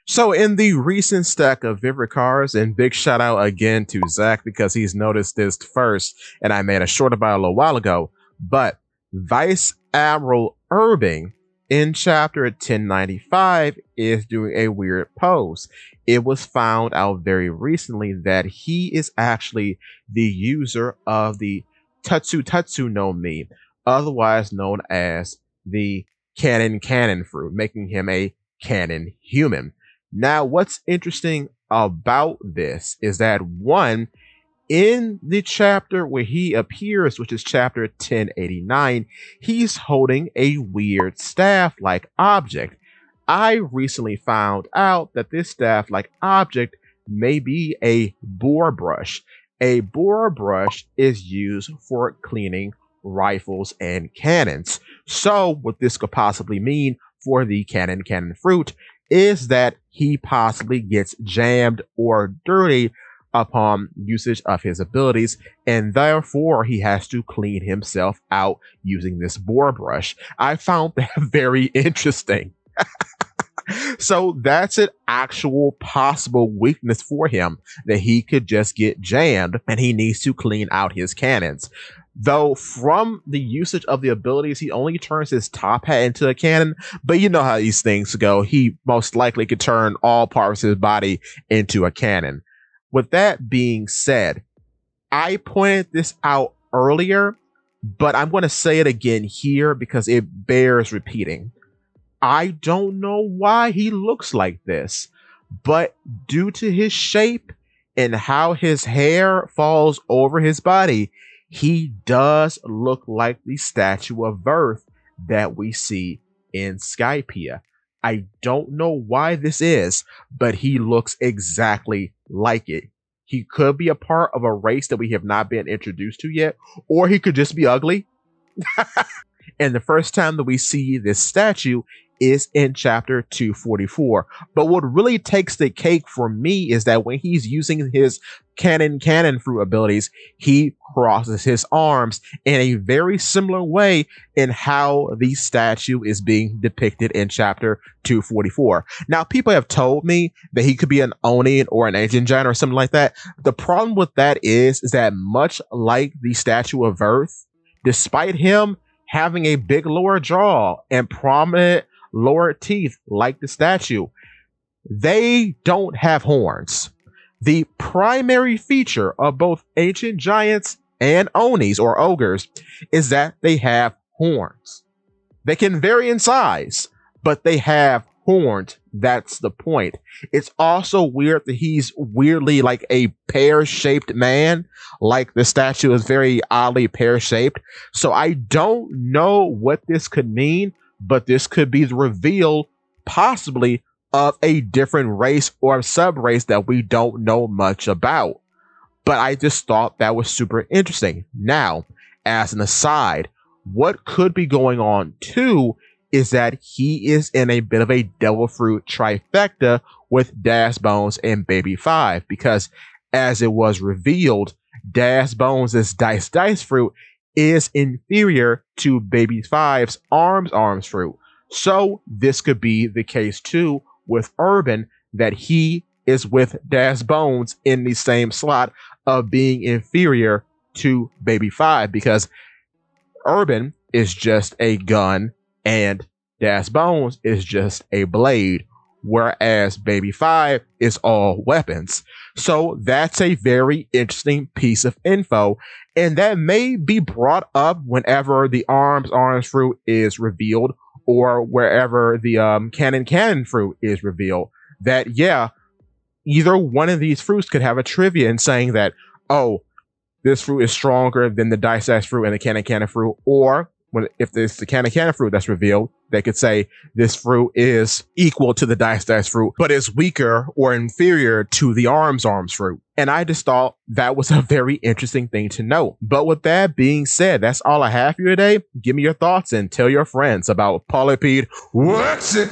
So in the recent stack of Vivricars, and big shout out again to Zach because he's noticed this first, and I made a short about it a little while ago. But Vice Admiral Irving in chapter 1095 is doing a weird pose. It was found out very recently that he is actually the user of the Tatsu Tatsu no Mi, otherwise known as the Cannon fruit, making him a canon human. Now, what's interesting about this is that one, in the chapter where he appears, which is chapter 1089, he's holding a weird staff like object. I recently found out that this staff like object may be a bore brush. A bore brush is used for cleaning rifles and cannons. So, what this could possibly mean for the cannon fruit is that he possibly gets jammed or dirty upon usage of his abilities, and therefore he has to clean himself out using this bore brush. I found that very interesting. So that's an actual possible weakness for him, that he could just get jammed and he needs to clean out his cannons. Though from the usage of the abilities, he only turns his top hat into a cannon, but you know how these things go. He most likely could turn all parts of his body into a cannon. With that being said, I pointed this out earlier, but I'm going to say it again here because it bears repeating. I don't know why he looks like this, but due to his shape and how his hair falls over his body, he does look like the statue of Verth that we see in Skypiea. I don't know why this is, but he looks exactly like it. He could be a part of a race that we have not been introduced to yet, or he could just be ugly. And the first time that we see this statue is in chapter 244. But what really takes the cake for me is that when he's using his cannon fruit abilities, he crosses his arms in a very similar way in how the statue is being depicted in chapter 244. Now, people have told me that he could be an Oni or an ancient giant or something like that. The problem with that is that much like the statue of Verth, despite him having a big lower jaw and prominent lower teeth like the statue, they don't have horns. The primary feature of both ancient giants and Onis or ogres is that they have horns. They can vary in size, but they have horns. That's the point. It's also weird that he's weirdly like a pear-shaped man, like the statue is very oddly pear-shaped. So I don't know what this could mean, but this could be the reveal, possibly, of a different race or sub-race that we don't know much about. But I just thought that was super interesting. Now, as an aside, what could be going on too is that he is in a bit of a devil fruit trifecta with Daz Bones and Baby 5, because as it was revealed, Daz Bones' Dice fruit is inferior to Baby 5's Arms fruit. So this could be the case too with Urban, that he is with Daz Bones in the same slot of being inferior to Baby 5, because Urban is just a gun and Daz Bones is just a blade, whereas Baby 5 is all weapons. So that's a very interesting piece of info, and that may be brought up whenever the Arms fruit is revealed, or wherever the cannon fruit is revealed. That, yeah, either one of these fruits could have a trivia in saying that, oh, this fruit is stronger than the Dice fruit and the cannon fruit, or if it's the cannon fruit that's revealed, they could say this fruit is equal to the Dice fruit, but is weaker or inferior to the Arms fruit. And I just thought that was a very interesting thing to know. But with that being said, that's all I have for you today. Give me your thoughts and tell your friends about Polypede Works It.